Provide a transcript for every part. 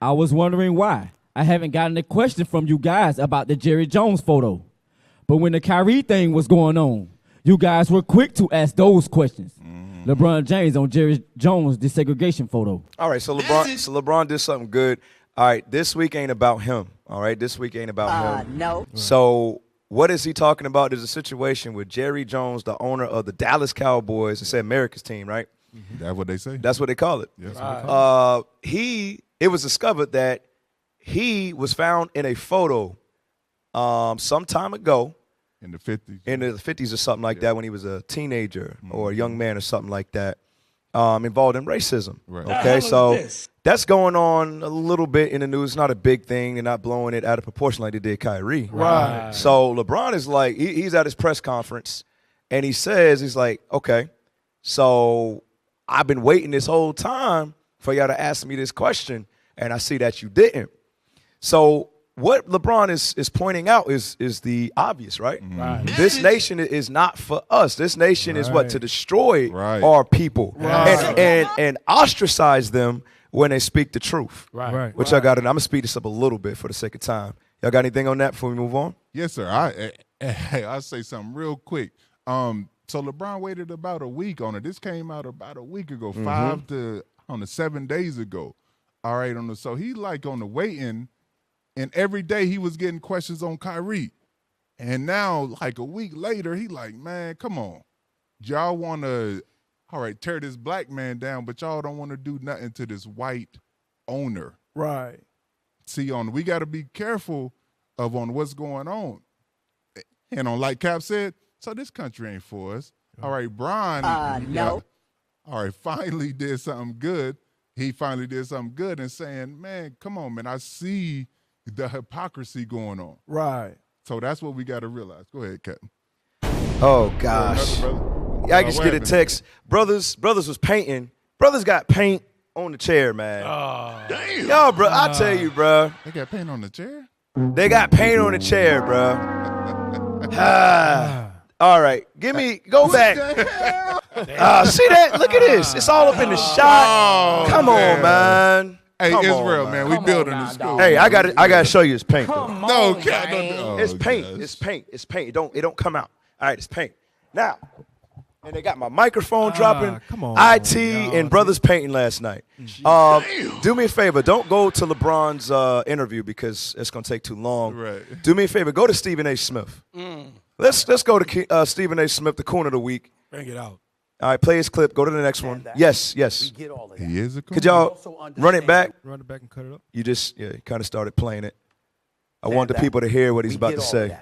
I was wondering why I haven't gotten a question from you guys about the Jerry Jones photo. But when the Kyrie thing was going on, you guys were quick to ask those questions. LeBron James on Jerry Jones' desegregation photo. All right, so LeBron did something good. All right, this week ain't about him. All right, this week ain't about him. No. So what is he talking about? There's a situation with Jerry Jones, the owner of the Dallas Cowboys. It said America's team, right? That's what they say. That's what they call it. Yes, It was discovered that he was found in a photo some time ago. In the 50s. In the 50s or something like that when he was a teenager or a young man or something like that, involved in racism. Right. Okay, so that's going on a little bit in the news. It's not a big thing. They're not blowing it out of proportion like they did Kyrie. Right. So LeBron is like, he's at his press conference, and he says, he's like, okay, so I've been waiting this whole time for y'all to ask me this question, and I see that you didn't. So what LeBron is pointing out is the obvious, right? Right. This nation is not for us. This nation is what? To destroy our people and ostracize them when they speak the truth. Right. Which I got, and I'm gonna speed this up a little bit for the sake of time. Y'all got anything on that before we move on? Yes, sir. I'll say something real quick. So LeBron waited about a week on it. This came out about a week ago, 7 days ago. All right, so he like on the waiting. And every day he was getting questions on Kyrie. And now, like a week later, he like, man, come on. Y'all want to, all right, tear this black man down, but y'all don't want to do nothing to this white owner. Right. See, we got to be careful of on what's going on. And like Cap said, so this country ain't for us. All right, Bron. No. All right, finally did something good. He finally did something good and saying, man, come on, man, I see the hypocrisy going on. Right. So that's what we got to realize. Go ahead, Captain. Oh, gosh. I just get a text. Brothers was painting. Brothers got paint on the chair, man. Oh. Damn. Yo, bro, I tell you, bro. They got paint on the chair? They got paint on the chair, bro. All right. Go back. See that? Look at this. It's all up in the shot. Come on, man. Hey, Come Israel, on, man, we building the school. Hey, I gotta show you it's paint. No, it's paint. It's paint. It's paint. It don't come out. All right, it's paint. Now, and they got my microphone dropping. Come on, IT and brothers painting last night. Do me a favor. Don't go to LeBron's interview because it's gonna take too long. Right. Do me a favor. Go to Stephen A. Smith. Let's go to Stephen A. Smith, the Coon of the Week. Bring it out. All right, play his clip. Go to the next one. Yes. He is a coon. Could y'all run it back? Run it back and cut it up. You just kind of started playing it. I want the people to hear what he's about to say.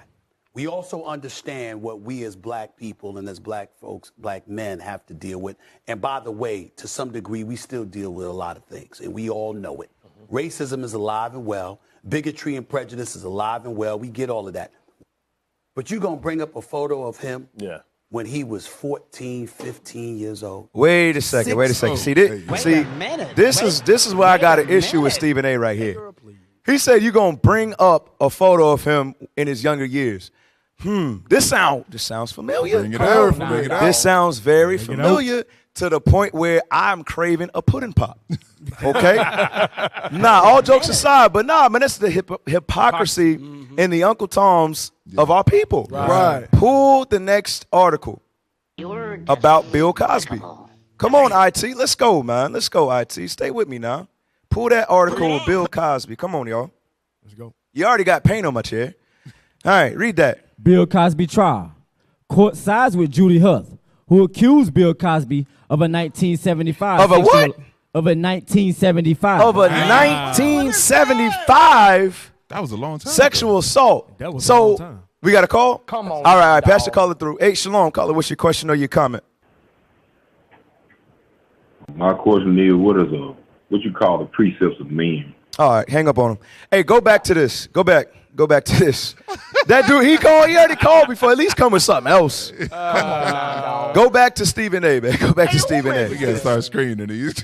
We also understand what we as black people and as black folks, black men have to deal with. And by the way, to some degree, we still deal with a lot of things, and we all know it. Racism is alive and well. Bigotry and prejudice is alive and well. We get all of that. But you're going to bring up a photo of him when he was 14, 15 years old. Wait a second. See, this is where I got an issue with Stephen A. right here. He said you're going to bring up a photo of him in his younger years. This sounds familiar. Bring it out. This sounds very familiar to the point where I'm craving a pudding pop. Okay? All jokes aside, but man, that's the hypocrisy in the Uncle Toms of our people. Right. Pull the next article about Bill Cosby. Come on, IT. Let's go, man. Let's go, IT. Stay with me now. Pull that article of Bill Cosby. Come on, y'all. Let's go. You already got paint on my chair. All right, read that. Bill Cosby trial. Court sides with Judy Huth, who accused Bill Cosby of a 1975. Of a what? Of a 1975. Of a 1975. That was a long time sexual ago. assault. That was a long time. We got a call? Come on. All right, pass the caller through. Hey, Shalom, caller, what's your question or your comment? My question is, what you call the precepts of men? All right, hang up on him. Hey, go back to this. Go back to this. That dude, he already called before. At least come with something else. Go back to Stephen A, man. Go back to Stephen A. We got to start screening these.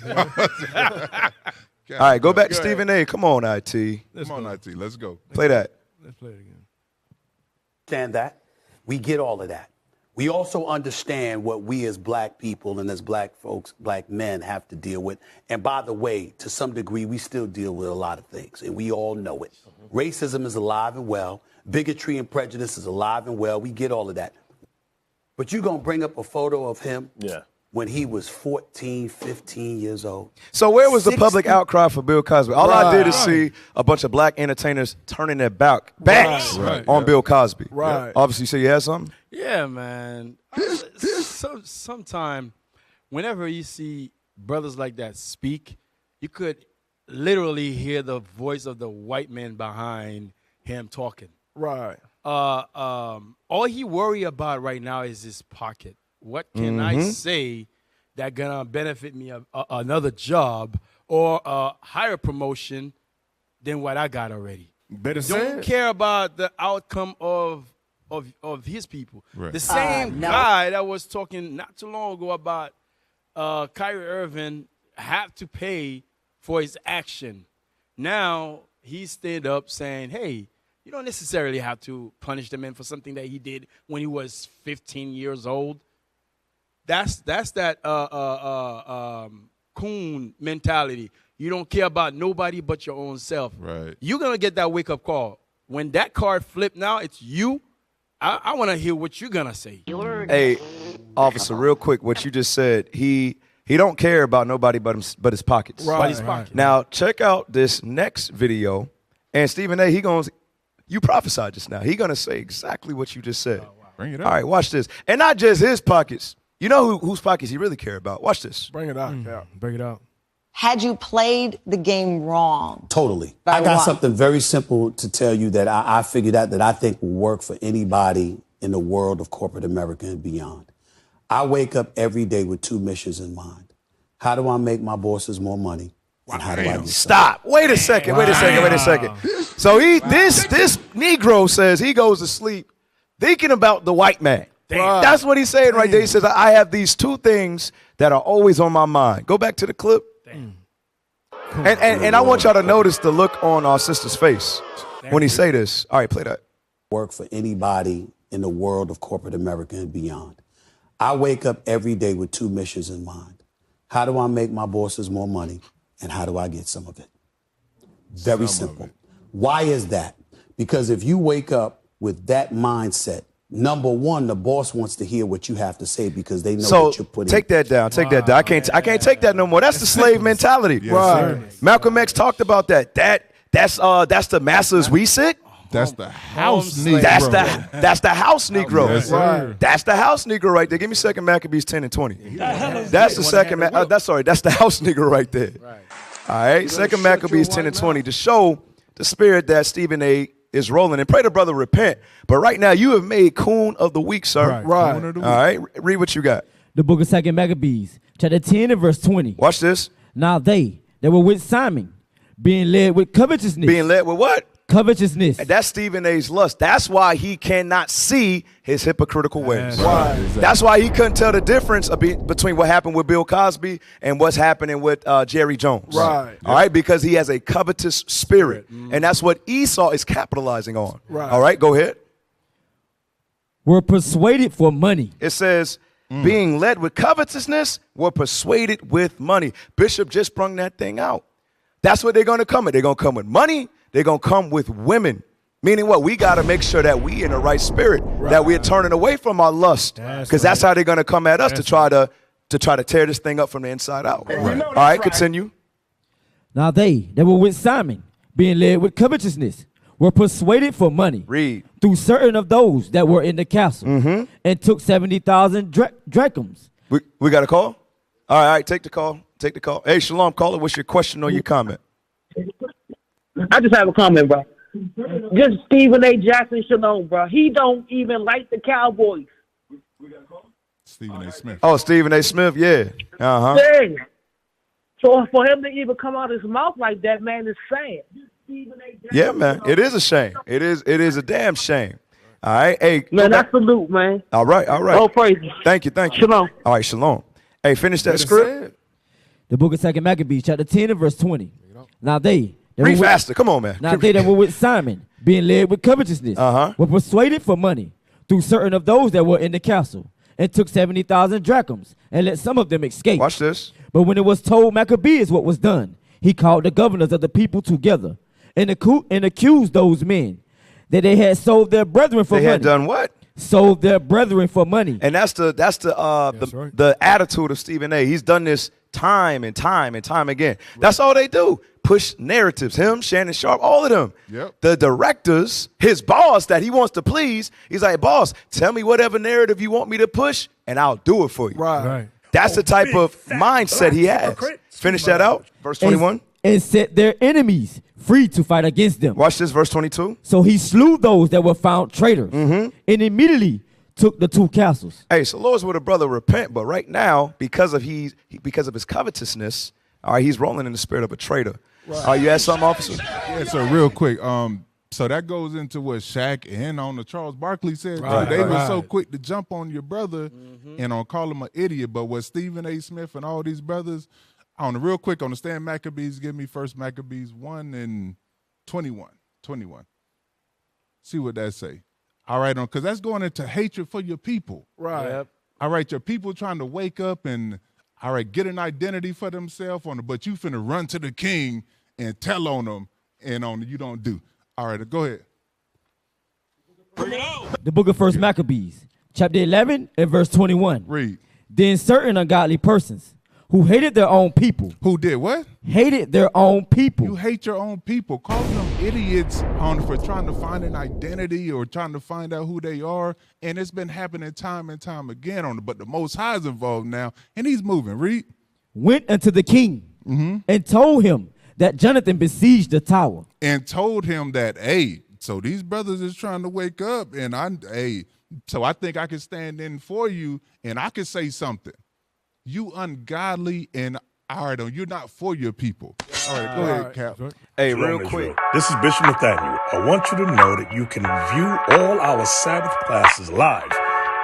All right, go back to Stephen A. Come on, IT. Come on, IT. Let's go. Play that. Let's play it again. Understand that. We get all of that. We also understand what we as black people and as black folks, black men have to deal with. And by the way, to some degree, we still deal with a lot of things, and we all know it. Racism is alive and well. Bigotry and prejudice is alive and well. We get all of that. But you're going to bring up a photo of him when he was 14, 15 years old. So where was the public outcry for Bill Cosby? All I did is see a bunch of black entertainers turning their backs on Bill Cosby. Right. Obviously, so you had something? Yeah, man. Sometime, whenever you see brothers like that speak, you could literally hear the voice of the white man behind him talking. Right. All he worry about right now is his pocket. What can I say that gonna benefit me another job or a higher promotion than what I got already? Better Don't care about the outcome of his people. Right. The same guy that was talking not too long ago about Kyrie Irving have to pay for his action. Now he stood up saying, hey, you don't necessarily have to punish the man for something that he did when he was 15 years old. That's that coon mentality. You don't care about nobody but your own self. Right. You're going to get that wake-up call. When that card flipped now, it's you. I want to hear what you're going to say. Hey, officer, real quick, what you just said, he don't care about nobody but his pockets. But his pocket. Now, check out this next video. And Stephen A., you prophesied just now. He going to say exactly what you just said. Oh, wow. Bring it up. All right, watch this. And not just his pockets. You know whose pockets he really care about. Watch this. Bring it out. Yeah. Bring it out. Had you played the game wrong? Totally. By I got what? something very simple to tell you that I figured out that I think will work for anybody in the world of corporate America and beyond. I wake up every day with two missions in mind. How do I make my bosses more money? And how do I get Stop. Wait a second. Wait a second. So this Negro says he goes to sleep thinking about the white man. That's what he's saying right there. He says, I have these two things that are always on my mind. Go back to the clip. And I want y'all to notice the look on our sister's face when he say this. All right, play that. Work for anybody in the world of corporate America and beyond. I wake up every day with two missions in mind. How do I make my bosses more money? And how do I get some of it? Very simple. Why is that? Because if you wake up with that mindset, number one, the boss wants to hear what you have to say because they know what you're putting. Take that down. Take that down. I can't take that no more. That's the slave mentality. Yes, right. Malcolm X talked about that. That's the masses we sit. That's the house Negro. That's the house Negro. Yes, sir. That's the house Negro right there. Give me 2 Maccabees 10 and 20. That's the second. That's the house Negro right there. Right. All right. 2 Maccabees 10 and 20 to show the spirit that Stephen A. is rolling. And pray the brother repent. But right now you have made Coon of the week, sir. Right. All right. Read what you got. The book of 2 Maccabees, chapter 10 and verse 20. Watch this. Now they that were with Simon, being led with covetousness. Being led with what? Covetousness. And that's Stephen A.'s lust. That's why he cannot see his hypocritical ways. Right. That's why he couldn't tell the difference between what happened with Bill Cosby and what's happening with Jerry Jones. Right. All right, because he has a covetous spirit. And that's what Esau is capitalizing on. Right. All right, go ahead. Were persuaded for money. It says, being led with covetousness, were persuaded with money. Bishop just brung that thing out. That's what they're going to come with. They're going to come with money. They're going to come with women. Meaning what? We got to make sure that we in the right spirit, that we're turning away from our lust. Because that's how they're going to come at us to try to tear this thing up from the inside out. Right. All right, continue. Now they that were with Simon, being led with covetousness, were persuaded for money. Read. Through certain of those that were in the castle, and took 70,000 drachms. We got a call? All right, take the call. Take the call. Hey, Shalom, caller, what's your question or your comment? I just have a comment, bro. Just Stephen A. Jackson Shalom, bro. He don't even like the Cowboys. Stephen A. Smith. Oh, Stephen A. Smith, yeah. Uh-huh. Dang. So for him to even come out of his mouth like that, man, is sad. Yeah, man. It is a shame. It is a damn shame. All right. Hey, man, I salute, man. All right. Oh, praises. Thank you. Shalom. All right, shalom. Hey, finish that script. The book of 2 Maccabees, chapter 10 and verse 20. Now they read faster. Come on, man. Now they that were with Simon, being led with covetousness, were persuaded for money through certain of those that were in the castle, and took 70,000 drachms, and let some of them escape. Watch this. But when it was told Maccabees what was done, he called the governors of the people together, and accused those men that they had sold their brethren for money. They had done what? Sold their brethren for money. And that's the attitude of Stephen A. He's done this time and time and time again. Right. That's all they do. Push narratives. Him, Shannon Sharp, all of them. Yep. The directors, his boss that he wants to please, he's like, boss, tell me whatever narrative you want me to push, and I'll do it for you. Right. That's the type of mindset he has. Finish that out. Verse 21. And set their enemies free to fight against them. Watch this, verse 22. So he slew those that were found traitors, and immediately took the 2 castles. Hey, so Lord's would a brother repent, but right now, because of his covetousness, all right, he's rolling in the spirit of a traitor. Right. You had something, officer? Yeah, so real quick, so that goes into what Shaq and on the Charles Barkley said. Right, they were so quick to jump on your brother and on call him an idiot. But what Stephen A. Smith and all these brothers, real quick, on the stand Maccabees, give me first Maccabees 1 and 21. See what that say. All right, because that's going into hatred for your people. Right. Yep. All right, your people trying to wake up and, all right, get an identity for themselves, but you finna run to the king and tell on them, and you don't do. All right, go ahead. Bring it on. The book of 1 Maccabees, chapter 11 and verse 21. Read. Then certain ungodly persons who hated their own people. Who did what? Hated their own people. You hate your own people. Calling them idiots for trying to find an identity or trying to find out who they are. And it's been happening time and time again but the Most High is involved now, and he's moving. Read. Went unto the king and told him that Jonathan besieged the tower. And told him that, hey, so these brothers is trying to wake up, and so I think I can stand in for you, and I can say something. You ungodly, and all right, you're not for your people. All right, go ahead, Cap. Hey, Shalom, real quick. This is Bishop Nathaniel. I want you to know that you can view all our Sabbath classes live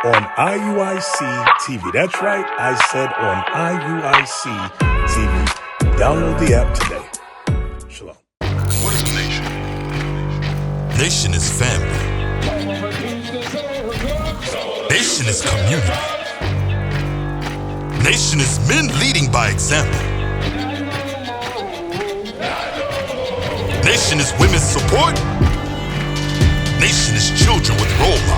on IUIC TV. That's right, I said on IUIC TV. Download the app today. Shalom. What is a nation? Nation is family. Nation is community. Nation is men leading by example. Nation is women's support. Nation is children with role models.